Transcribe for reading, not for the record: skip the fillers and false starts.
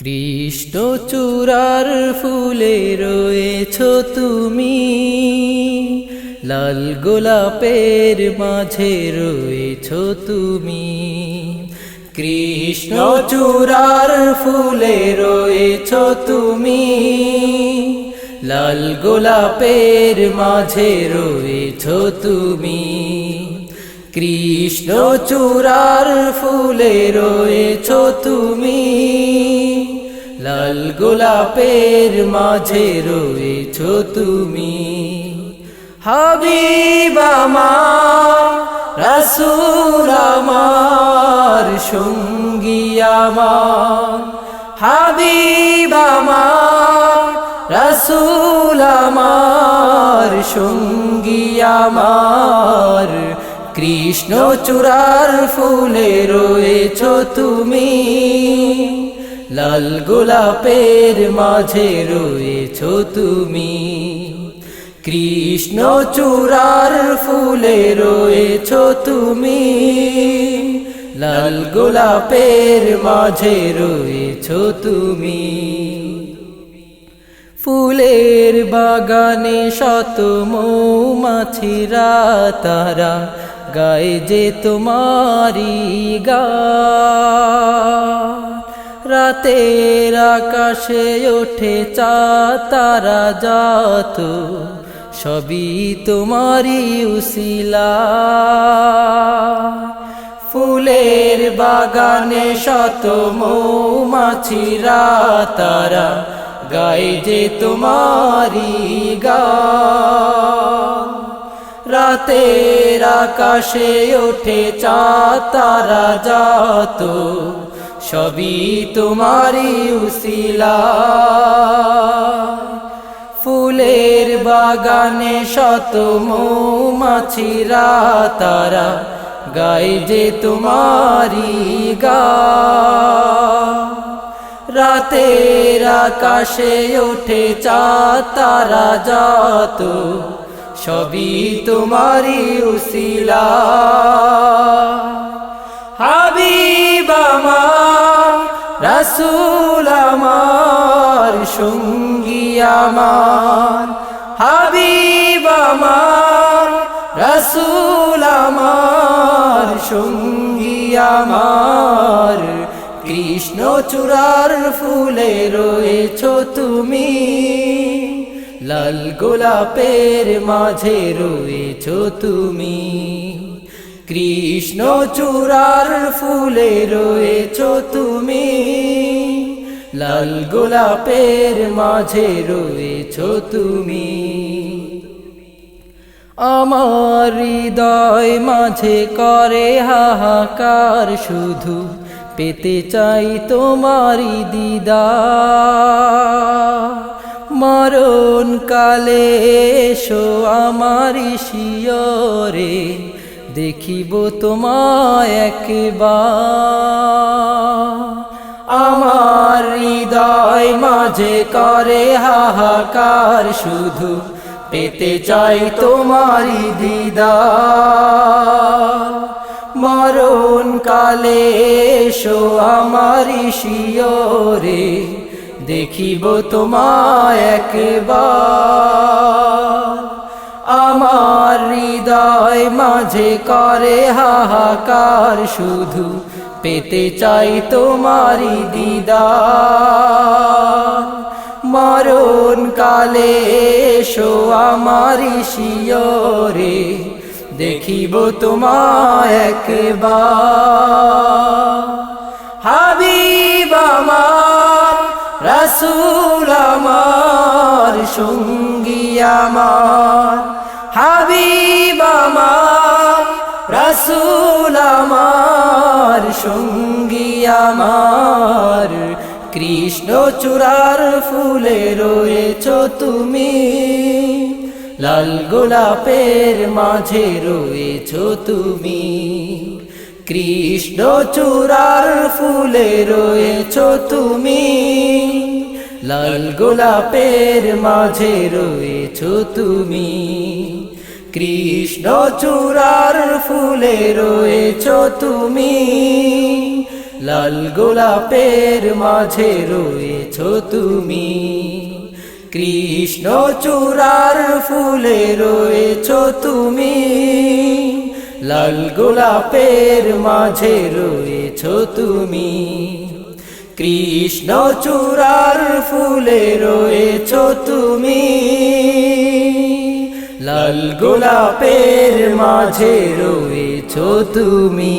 কৃষ্ণ চূড়ার ফুলে রয়েছো তুমি, লাল গোলাপের মাঝে রয়েছো তুমি। কৃষ্ণ চূড়ার ফুলে রয়েছো তুমি, লাল গোলাপের মাঝে রয়েছো তুমি। কৃষ্ণ চূড়ার ফুলে রয়েছো তুমি, লাল গোলাপের মাঝে রয়েছো তুমি। হাবিব আমার, রাসূল আমার, সঙ্গী আমার। হাবিব আমার, রাসূল আমার, সঙ্গী আমার। কৃষ্ণ চূড়ার ফুলে রয়েছো তুমি, লাল গোলাপের মাঝে রয়েছো তুমি। কৃষ্ণ চূড়ার ফুলে রয়েছো তুমি, লাল গোলাপের মাঝে রয়েছো তুমি। ফুলের বাগানে শত মৌমাছিরা তারা গায়ে যে তোমারি গান। রাতের আকাশে ওঠে চাঁদ তারা যত, সবই তোমারি উসিলা। ফুলের বাগানে শত মৌমাছিরা তারা গায়ে যে তোমারি গান। রাতের আকাশে ওঠে চাঁদ তারা যত, সবই তোমারি উসিলা। ফুলের বাগানে শত মৌমাছিরা তারা গায়ে যে তোমারি গান। রাতের আকাশে ওঠে চাঁদ তারা যত, সবই তোমারি উসিলা। হাবিব আমার, রাসূল আমার, সঙ্গী আমার। হাবিব আমার, রাসূল আমার, সঙ্গী আমার। কৃষ্ণ চূড়ার ফুলে রয়েছো তুমি, লাল গোলাপের মাঝে রয়েছো তুমি। কৃষ্ণ চূড়ার ফুলে রয়েছো তুমি, লাল গোলাপের মাঝে রয়েছো তুমি। আমার হৃদয় মাঝে করে হাহাকার, শুধু পেতে চাই তোমারি দিদার। মরণ কালে এসো আমারি শিয়রে, দেখিব তোমায় একবার। আমার হৃদয় মাঝে করে হাহাকার, শুধু পেতে চাই তোমারি দিদার। মরণ কালে এসো আমারি শিয়রে, দেখিব তোমায় একবার। আমার হৃদয় মাঝে করে হাহাকার, শুধু পেতে চাই তোমারি দিদার। মরণ কালে এসো আমারি শিয়রে, দেখিব তোমায় একবার। হাবিব আমার, রাসূল আমার, সঙ্গী আমার। হাবিব আমার, রাসূল আমার, সঙ্গী আমার। কৃষ্ণ চূড়ার ফুলে রয়েছো তুমি, লাল গোলাপের মাঝে রয়েছো তুমি। কৃষ্ণ চূড়ার ফুলে রয়েছো তুমি, লাল গোলাপের মাঝে রয়েছো তুমি। কৃষ্ণ চূড়ার ফুলে রয়েছো তুমি, লাল গোলাপের মাঝে রয়েছো তুমি, কৃষ্ণ চূড়ার ফুলে রয়েছো তুমি, লাল গোলাপের মাঝে রয়েছো তুমি, কৃষ্ণ চূড়ার ফুলে রয়েছো তুমি, লাল গোলাপের মাঝে রয়েছো তুমি।